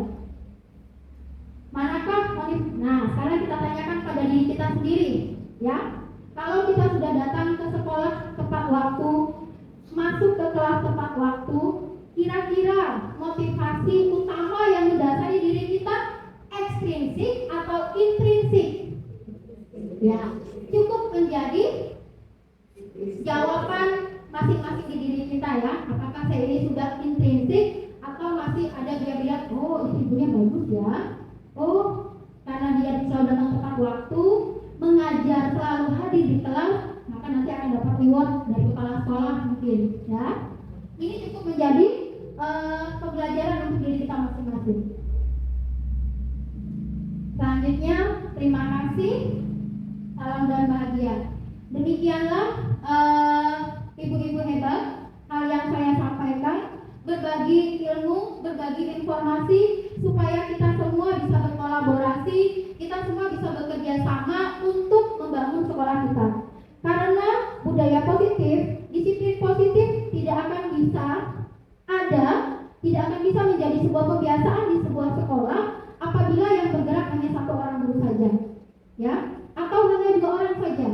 Manakah motif? Nah, sekarang kita tanyakan pada diri kita sendiri, ya. Kalau kita sudah datang ke sekolah tepat waktu, masuk ke kelas tepat waktu, kira-kira motivasi utama yang mendasari diri kita ekstrinsik atau intrinsik? Ya, cukup menjadi jawaban masing-masing di diri kita, ya. Apakah saya ini sudah intrinsik atau masih ada dia bilang, oh ibunya bagus ya, oh karena dia selalu datang tepat waktu, mengajar selalu hadir di kelas, maka nanti akan dapat reward dari kepala sekolah mungkin, ya. Ini cukup menjadi pembelajaran untuk diri kita masing-masing. Selanjutnya, terima kasih, salam dan bahagia. Demikianlah ibu-ibu hebat, hal yang saya sampaikan, berbagi ilmu, berbagi informasi supaya kita semua bisa berkolaborasi, kita semua bisa bekerja sama untuk membangun sekolah kita. Karena budaya positif, disiplin positif tidak akan bisa ada, tidak akan bisa menjadi sebuah kebiasaan di sebuah sekolah apabila yang bergerak hanya satu orang guru saja, ya, atau hanya 2 orang saja.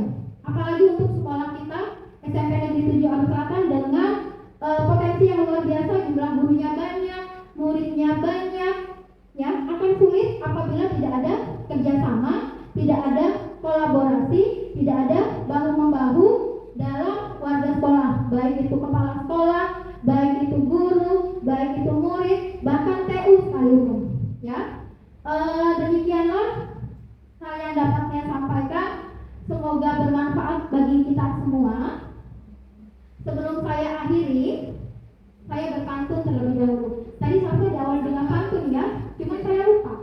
Apalagi untuk sekolah kita SMP Negeri 7 Arus Selatan dengan potensi yang luar biasa, jumlah gurunya banyak, muridnya banyak, ya, akan sulit apabila tidak ada kerjasama, tidak ada kolaborasi, tidak ada bahu-membahu dalam warga sekolah, baik itu kepala sekolah, baik itu guru, baik itu murid, bahkan TU sekalipun, ya. Demikianlah hal yang dapat saya sampaikan. Semoga bermanfaat bagi kita semua. Sebelum saya akhiri, saya berpantun terlebih dahulu. Tadi sampai di awal dengan pantun, ya, cuma saya lupa.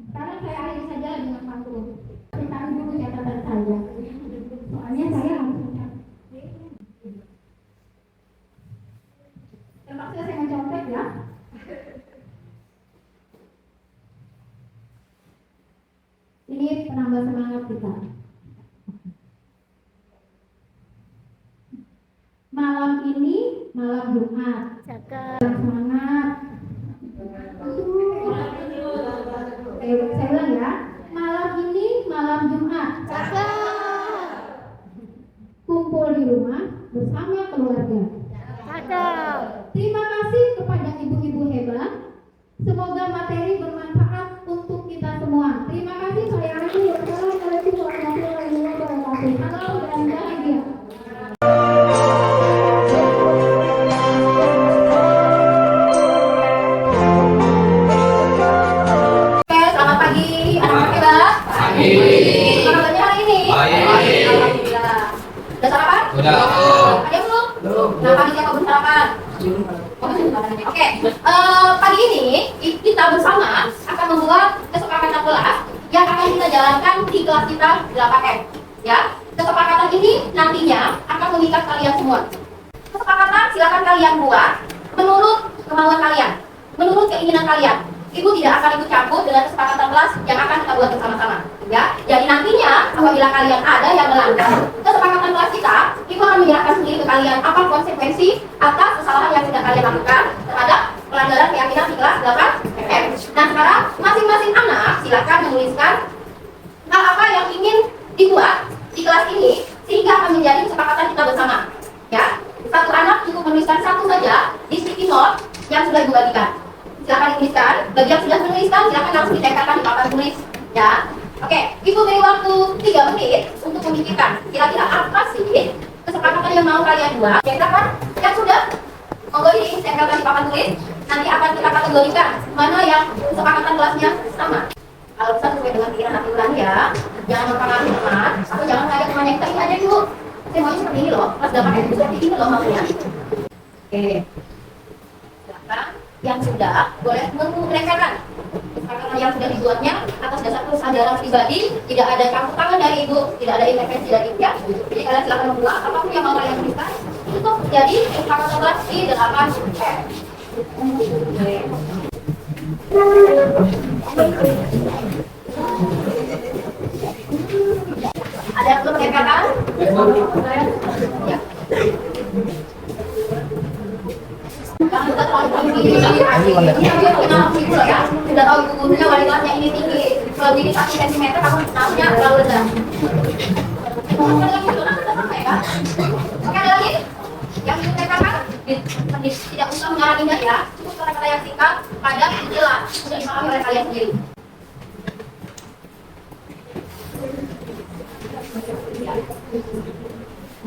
Sekarang saya akhiri saja dengan pantun. Ceritakan dulu catatan saya. Soalnya saya harus mencatat. Terpaksa saya mencontek, ya. Ini penambah semangat kita. Malam ini malam Jumat. Cakep. Semangat. Saya ulang, ya. Malam ini malam Jumat. Cakep. Kumpul di rumah bersama keluarga. Cakep. Terima kasih kepada ibu-ibu hebat. Semoga materi bermanfaat untuk kita semua. Terima kasih, saya akhiri. Wassalamualaikum warahmatullahi wabarakatuh. Salam dan bahagia. Oke, selamat pagi anak-anak hebat. Pagi. Gimana belajar hari ini? Baik. Alhamdulillah. Udah sarapan? Udah. Ada belum? Belum. Nah, pagi siapa belum sarapan? Oke, pagi ini kita bersama akan membuat kesepakatan kelas yang akan kita jalankan di kelas kita 8M. Ya, kesepakatan ini nantinya akan mengikat kalian semua. Kesepakatan silakan kalian buat menurut kemauan kalian, menurut keinginan kalian. Ibu tidak akan ikut campur dengan kesepakatan kelas yang akan kita buat bersama-sama. Ya, jadi nantinya apabila kalian ada yang melanggar kesepakatan kelas kita, Ibu akan menyerahkan sendiri ke kalian apa konsekuensi atas kesalahan yang sudah kalian lakukan terhadap pelanggaran keyakinan di kelas 8M. Nah, sekarang masing-masing anak silakan menuliskan hal apa yang ingin dibuat di kelas ini sehingga akan menjadi kesepakatan kita bersama. Ya, satu anak cukup menuliskan satu saja di sticky note yang sudah Ibu bagikan. Silakan dituliskan. Bagi yang sudah menuliskan, silakan langsung ditempelkan di papan tulis. Ya, oke. Ibu beri waktu 3 menit untuk memikirkan kira-kira apa sih kesepakatan yang mau kalian buat. Silakan yang sudah monggo ditempelkan di papan tulis. Nanti akan kita kategorikan mana yang kesepakatan kelasnya sama. Kalau bisa sesuai dengan pikiran aturan ya, jangan mempengaruhi teman, atau jangan ngajak teman yang tadi aja dulu. Saya maunya seperti ini loh, pas dapat itu seperti ini loh maunya. Oke, silakan yang sudah boleh mengumpulkan kesepakatan yang sudah dibuatnya atas dasar kesadaran pribadi, tidak ada campur tangan dari Ibu, tidak ada intervensi dari Ibu ya. Jadi kalian silakan membuat apapun yang mau kalian tuliskan untuk jadi kesepakatan kelas di 8M. Ada yang belum menempelkan? Ya. Jangan lupa terlalu tinggi. Ibu loh ya. Sudah tahu ibu gurunya wali kelasnya ini tinggi. Kalau tinggi 1 cm, kamu tahunya terlalu rendah. Oke, ada lagi? Yang ingin menempelkan? Tidak usah mengarang indah ya. Cukup kata-kata yang singkat, padat, jelas, sudah dipahami oleh kalian sendiri.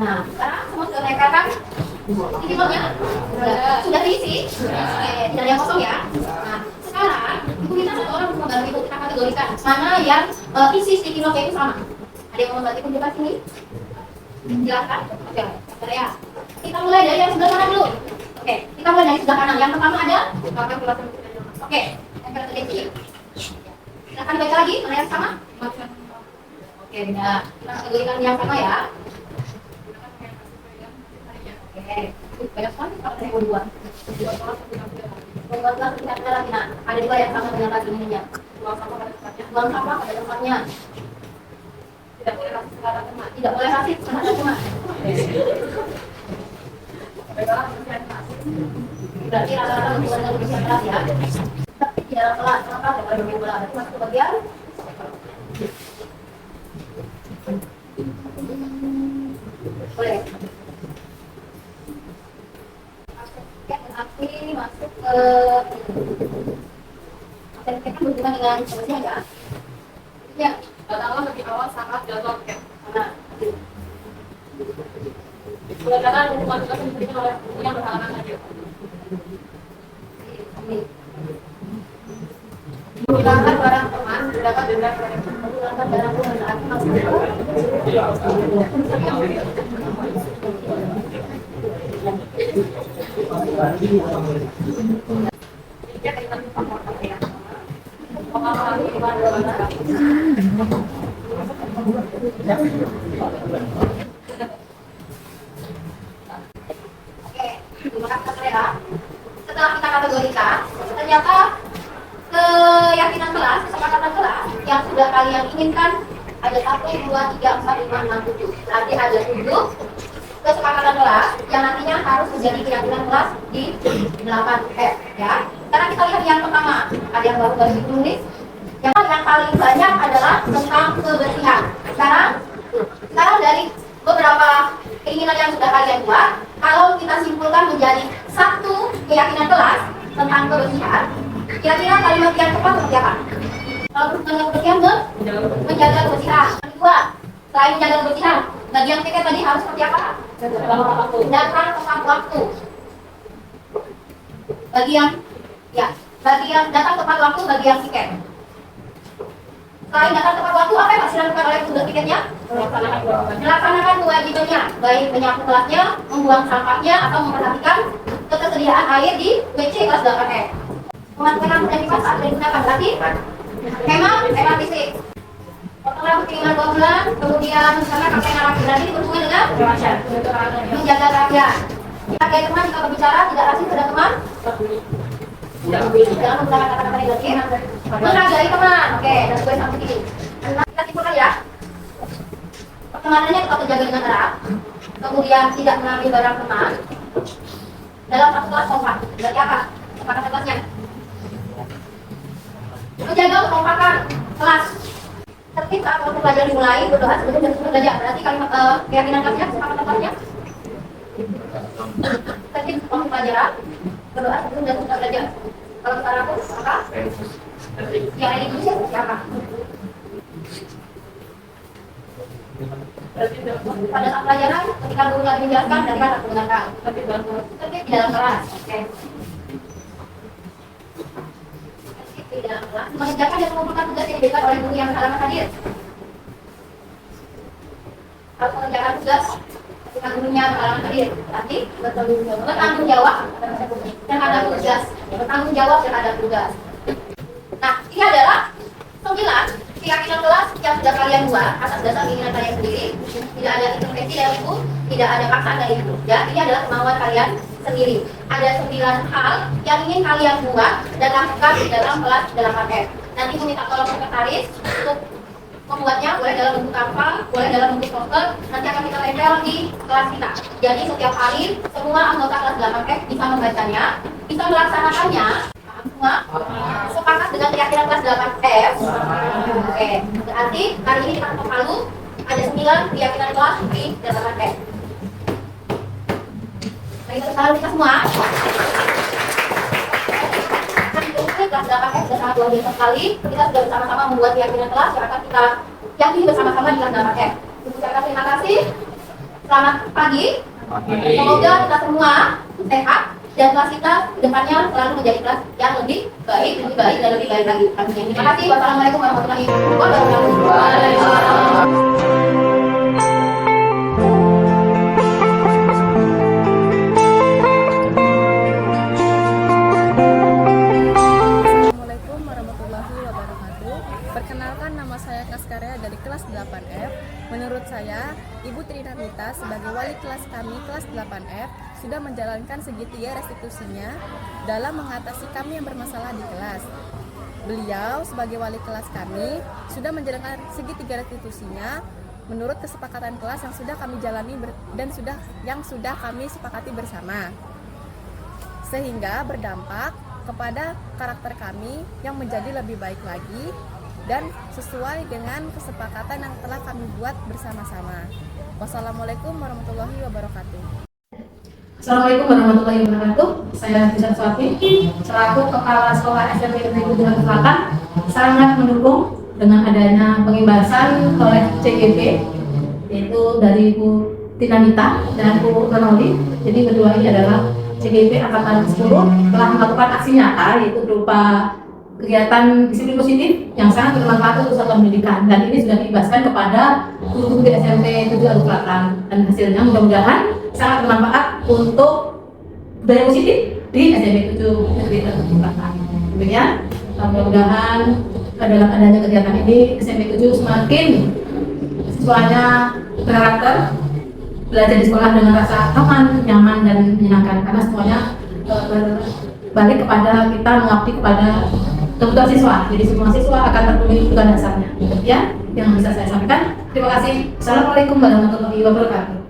Nah, sekarang semua sudah menempelkan sticky note-nya? Sudah diisi? Tidak ada yang kosong ya? Nah, sekarang Ibu minta satu orang untuk membantu Ibu kita kategorikan mana yang isi sticky note-nya itu sama. Ada yang mau membantu Ibu di sini? Silakan. Oke, ya. Kita mulai dari yang sebelah kanan dulu. Oke, kita mulai dari sebelah kanan. Yang pertama ada? Oke, yang ketiga. Silakan baca lagi, mana yang sama? Oke, beda. Kita kategorikan yang sama ya. Oke, banyak sekali kalau saya mau dua. Ada dua yang sama dengan lagi ininya. Buang sampah pada tempatnya. Tidak boleh rasis terhadap teman. Tidak boleh rasis terhadap teman. Berarti rata-rata hubungan dengan usia kelas ya. Tapi di dalam kelas, kenapa ada pada bermain bola? Berarti masuk ke bagian boleh. Berarti masuk ke aktivitas berhubungan dengan usia ya. Ya, datanglah lebih awal saat jadwal karena berdasarkan hubungan tugas yang diberikan oleh guru yang berhalangan hadir. Menggunakan barang teman dapat denda menggunakan barang teman saat masuk. Setelah kita kategorikan, ternyata keyakinan kelas, kesepakatan kelas yang sudah kalian inginkan ada 1, 2, 3, 4, 5, 6, 7. Nanti ada 7 kesepakatan kelas yang nantinya harus menjadi keyakinan kelas di 8F ya. Sekarang kita lihat yang pertama, ada yang baru ditulis. Yang paling banyak adalah tentang kebersihan. Sekarang dari beberapa keinginan yang sudah kalian buat, kalau kita simpulkan menjadi 1 keyakinan kelas tentang kebersihan, kira-kira kalimat yang tepat seperti apa? Kalau berhubungan kebersihan, menjaga kebersihan. Yang kedua, selain menjaga kebersihan, bagi yang tiket tadi harus seperti apa? Datang tepat waktu. Bagi yang datang tepat waktu bagi yang tiket. Selain datang tepat waktu, apa yang harus dilakukan oleh petugas tiketnya? Melaksanakan kewajibannya, baik menyapu kelasnya, membuang sampahnya, atau memperhatikan ketersediaan air di WC kelas 8E. Pemasukan dan dipasang dan digunakan berarti hemat fisik. Setelah kiriman 2 bulan, kemudian misalnya kakek narasi berarti berhubungan dengan menjaga rahasia. Sebagai teman jika berbicara tidak rasis pada teman. Jangan menggunakan kata-kata negatif. Menghargai teman. Oke, dan gue sampai sini. Kita simpulkan ya. Pertemanannya tetap terjaga dengan erat. Kemudian tidak mengambil barang teman. Dalam satu kelas kompak. Berarti apa? Kesepakatan kelasnya. Menjaga kekompakan kelas. Tertib saat waktu pelajaran dimulai, berdoa sebelum dan sesudah belajar. Berarti kalimat keyakinan kelasnya, kesepakatan kelasnya. Tertib waktu pelajaran, berdoa sebelum dan sesudah belajar. Kalau kita rapuh, maka yang ini itu siapa? Pada saat pelajaran, ketika guru lagi menjelaskan, dari kata menggunakan tertib di dalam kelas. Oke. Di dalam kelas, mengerjakan dan mengumpulkan tugas yang diberikan oleh guru yang berhalangan hadir. Harus mengerjakan tugas ketika gurunya berhalangan hadir. Nanti bertanggung jawab dan ada tugas. Bertanggung jawab dan ada tugas. Nah, ini adalah 9 keyakinan kelas yang sudah kalian buat atas dasar keinginan kalian sendiri. Tidak ada intervensi dari ibu, tidak ada paksaan dari ibu. Ya, ini adalah kemauan kalian sendiri. Ada 9 hal yang ingin kalian buat dan lakukan di dalam kelas 8F. Nanti ibu minta tolong sekretaris untuk membuatnya, boleh dalam bentuk kapal, boleh dalam bentuk poster. Nanti akan kita tempel di kelas kita. Jadi setiap hari semua anggota kelas 8F bisa membacanya, bisa melaksanakannya. Semua sepakat dengan keyakinan kelas 8F. Oke, berarti hari ini kita ketok palu ada 9 keyakinan kelas di 8F. Nah, kita tahu kita semua. Kelas 8F sudah sangat luar biasa sekali. Kita sudah bersama-sama membuat keyakinan kelas yang akan kita yakini bersama-sama di kelas 8F. Ucapkan terima kasih. Selamat pagi. Semoga kita semua sehat dan kelas kita depannya selalu menjadi kelas yang lebih baik dan lebih baik lagi. Terima kasih. Wassalamualaikum warahmatullahi wabarakatuh. Assalamualaikum warahmatullahi wabarakatuh. Perkenalkan, nama saya Kaskarya dari kelas 8F. Menurut saya, Ibu Trinamita sebagai wali kelas kami kelas 8F sudah menjalankan segitiga restitusinya dalam mengatasi kami yang bermasalah di kelas. Beliau sebagai wali kelas kami sudah menjalankan segitiga restitusinya menurut kesepakatan kelas yang sudah kami jalani dan sudah kami sepakati bersama. Sehingga berdampak kepada karakter kami yang menjadi lebih baik lagi dan sesuai dengan kesepakatan yang telah kami buat bersama-sama. Wassalamualaikum warahmatullahi wabarakatuh. Assalamualaikum warahmatullahi wabarakatuh. Saya Bisa Suafi, selaku Kepala Sekolah SMP Negeri Jakarta Selatan, sangat mendukung dengan adanya pengimbasan oleh CGP, yaitu dari Bu Tinamita dan Bu Ronoli. Jadi kedua ini adalah CGP Angkatan 10 telah melakukan aksi nyata, yaitu berupa kegiatan disiplin positif yang sangat bermanfaat untuk satuan pendidikan, dan ini sudah diibaskan kepada guru-guru di SMP 7 Arus Selatan, dan hasilnya mudah-mudahan sangat bermanfaat untuk budaya positif di SMP 7 Negeri Arus Selatan. Demikian, mudah-mudahan dalam adanya kegiatan ini SMP 7 semakin siswanya berkarakter, belajar di sekolah dengan rasa aman, nyaman, dan menyenangkan, karena semuanya berbalik kepada kita mengabdi kepada kebutuhan siswa. Jadi semua siswa akan terpenuhi kebutuhan dasarnya. Ya, yang bisa saya sampaikan. Terima kasih. Assalamualaikum warahmatullahi wabarakatuh.